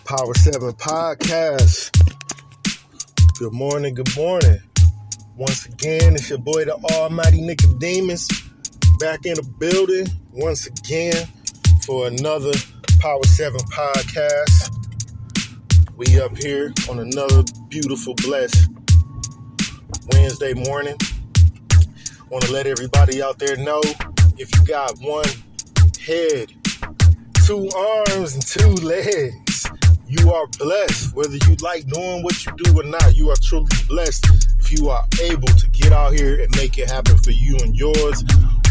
Power 7 Podcast. Good morning, good morning. Once again, it's your boy, the Almighty Nicodemus, back in the building once again for another Power 7 Podcast. We up here on another beautiful, blessed Wednesday morning. Want to let everybody out there know, if you got one head, 2 arms, and 2 legs, you are blessed. Whether you like doing what you do or not, you are truly blessed if you are able to get out here and make it happen for you and yours.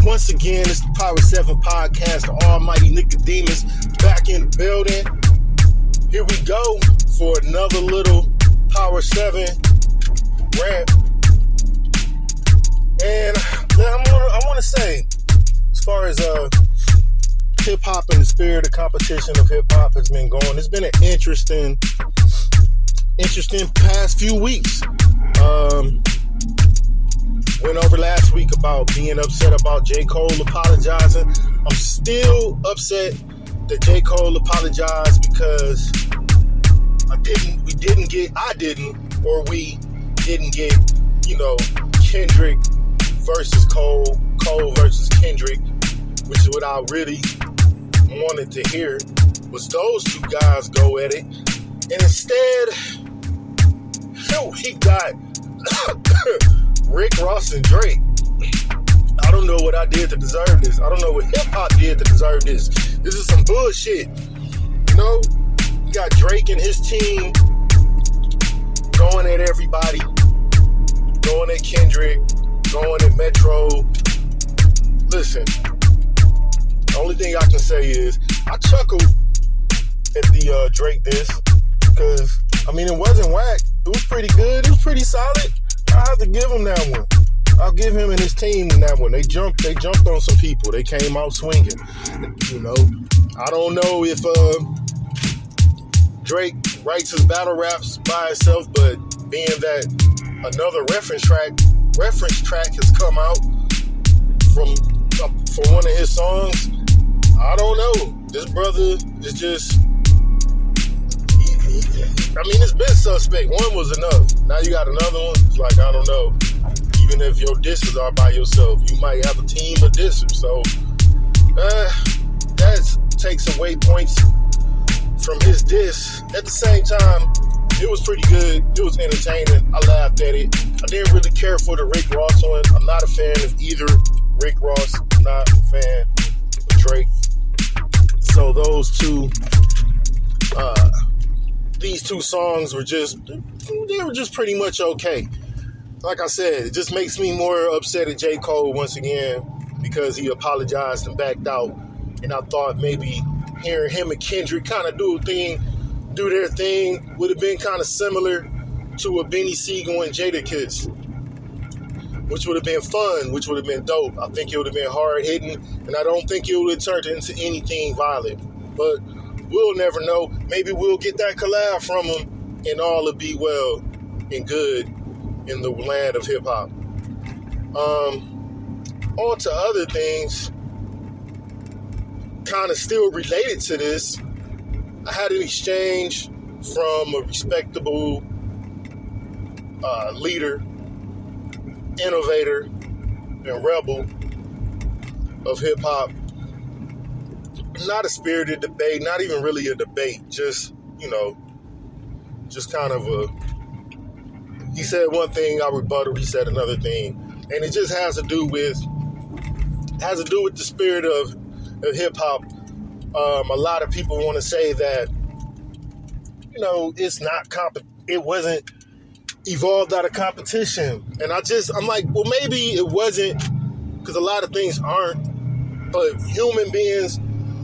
Once again, it's the Power 7 Podcast, the Almighty Nicodemus, back in the building. Here we go for another little Power 7 rant. And I want to say, as far as hip-hop and the spirit of competition of hip-hop has been going, it's been an interesting past few weeks. Went over last week about being upset about J. Cole apologizing. I'm still upset that J. Cole apologized because we didn't get Kendrick versus Cole versus Kendrick, which is what I really wanted to hear, was those two guys go at it. And instead, he got Rick Ross and Drake. I don't know what I did to deserve this. I don't know what hip-hop did to deserve this. This is some bullshit. You got Drake and his team going at everybody, going at Kendrick, going at Metro. Listen, the only thing I can say is I chuckled at the Drake diss because, it wasn't whack. It was pretty good. It was pretty solid. I have to give him that one. I'll give him and his team that one. They jumped on some people. They came out swinging. I don't know if Drake writes his battle raps by himself, but being that another reference track has come out for one of his songs, I don't know. This brother is just, it's been suspect. One was enough. Now you got another one. It's like, I don't know. Even if your disses are by yourself, you might have a team of dissers. So that takes away points from his diss. At the same time, it was pretty good. It was entertaining. I laughed at it. I didn't really care for the Rick Ross one. I'm not a fan of either Rick Ross. I'm not a fan of Drake. So those two, these 2 songs were just pretty much okay. Like I said, it just makes me more upset at J. Cole once again because he apologized and backed out. And I thought maybe hearing him and Kendrick kind of do their thing would have been kind of similar to a Benny Siegel and Jadakiss, which would have been fun, which would have been dope. I think it would have been hard-hitting, and I don't think it would have turned into anything violent. But we'll never know. Maybe we'll get that collab from him, and all will be well and good in the land of hip-hop. On to other things, kind of still related to this. I had an exchange from a respectable leader, innovator, and rebel of hip-hop. Not a spirited debate, not even really a debate, just kind of he said one thing, I rebutted, he said another thing. And it just has to do with the spirit of hip-hop. A lot of people want to say that, it wasn't evolved out of competition. And I'm like, well, maybe it wasn't, because a lot of things aren't, but human beings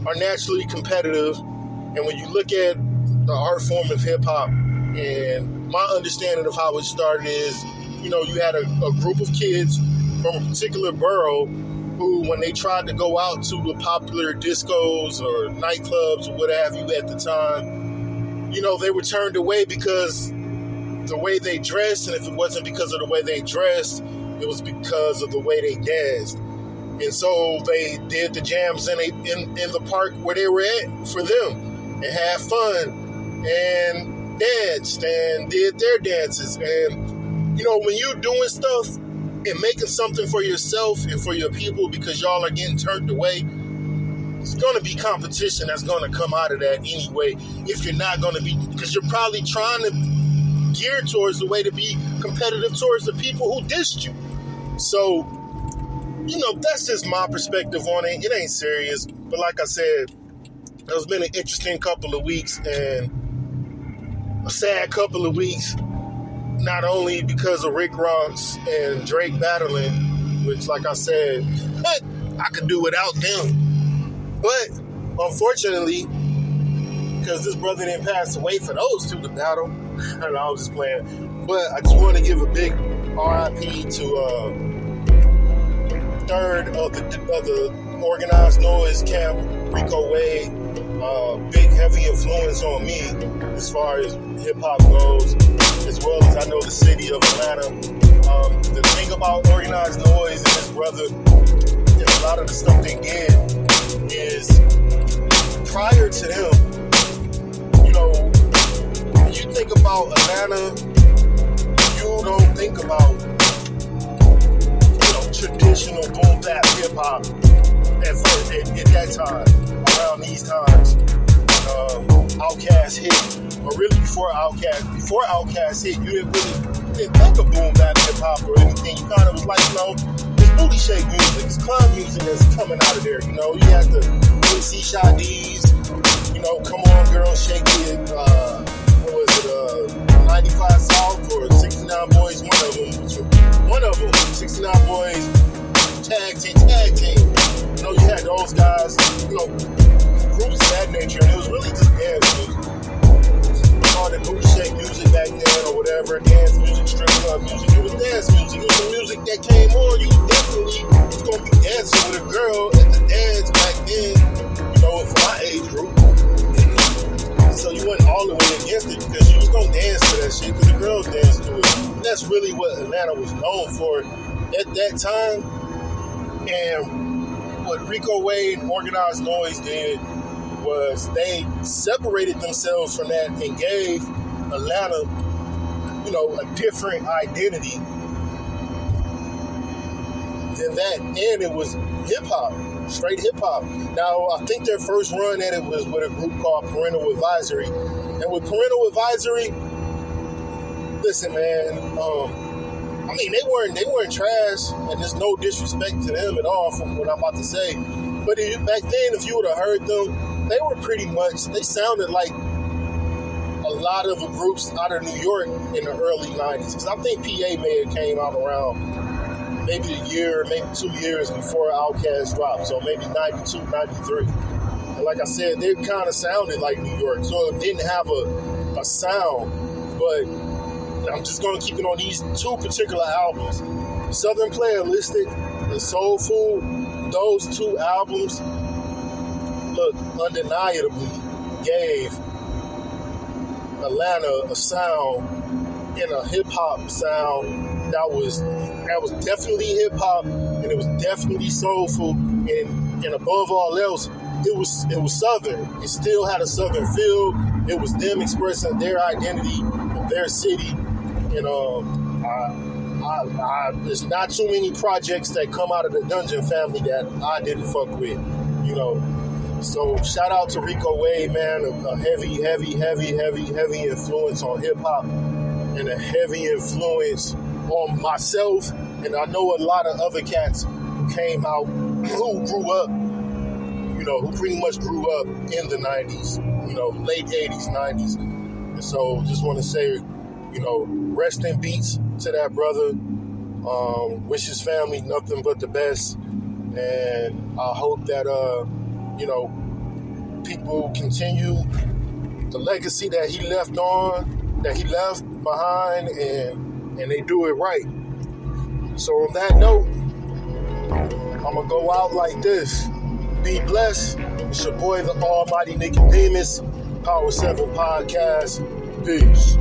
are naturally competitive. And when you look at the art form of hip-hop, and my understanding of how it started is, you had a group of kids from a particular borough who, when they tried to go out to the popular discos or nightclubs or what have you at the time, they were turned away because the way they dressed, and if it wasn't because of the way they dressed, it was because of the way they danced. And so they did the jams in the park where they were at for them and had fun. and danced and did their dances. And, when you're doing stuff and making something for yourself and for your people because y'all are getting turned away, it's going to be competition that's going to come out of that anyway. If you're not going to be, because you're probably trying to gear towards the way to be competitive towards the people who dissed you. So, that's just my perspective on it. It ain't serious. But like I said, it's been an interesting couple of weeks and a sad couple of weeks, not only because of Rick Ross and Drake battling, which, like I said, I could do without them. But unfortunately, because this brother didn't pass away for those two to battle, I was just playing. But I just want to give a big RIP to third of the organized noise camp, Rico Wade. Big heavy influence on me as far as hip hop goes, as well as I know the city of Atlanta. The thing about organized noise and his brother, and a lot of the stuff they did, is prior to them, when you think about Atlanta, you don't think about traditional boom bap hip hop at that time, around these times. Outkast hit, or really before Outkast hit, you didn't think of boom bap hip hop or anything. You kind of was like, it's booty shake music, it's club music that's coming out of there. You had the MC Shadi's, Come On Girl, Shake It, what was it, 95 South or 69 Boys, one of them, 69 Boys, tag team. You had those guys, groups of that nature, and it was really just dance music. We called it booty shake music back then or whatever, dance music, strip club music. It was dance music. It was the music that came on. You definitely was going to be dancing with a girl at the dance back then, for my age group. So you went all the way against it because you was going to dance to that shit because the girls danced to it. And that's really what Atlanta was known for at that time. And what Rico Wade and Organized Noise did was they separated themselves from that and gave Atlanta, a different identity than that. And it was hip-hop, straight hip-hop. Now, I think their first run at it was with a group called Parental Advisory. And with Parental Advisory, listen, man, they weren't trash, and there's no disrespect to them at all from what I'm about to say. But back then, if you would have heard them, they were they sounded like a lot of the groups out of New York in the early 90s. Because I think PA may have came out around maybe a year, maybe 2 years before Outkast dropped. So maybe 92, 93. And like I said, they kind of sounded like New York. So it didn't have a sound. But I'm just going to keep it on these two particular albums. Southern Playalistic and Soul Food, those two albums, undeniably gave Atlanta a sound and a hip-hop sound that was definitely hip-hop, and it was definitely soulful, and above all else, it was Southern. It still had a Southern feel. It was them expressing their identity, their city. There's not too many projects that come out of the Dungeon family that I didn't fuck with, So shout out to Rico Wade, man, a heavy influence on hip hop and a heavy influence on myself. And I know a lot of other cats who came out, who grew up, who pretty much grew up in the 90s, late 80s, 90s. And so just want to say, rest in peace to that brother. Wish his family nothing but the best. And I hope that, people continue the legacy that he left behind, and they do it right. So on that note, I'm going to go out like this. Be blessed. It's your boy, the Almighty Nicodemus, Power 7 Podcast. Peace.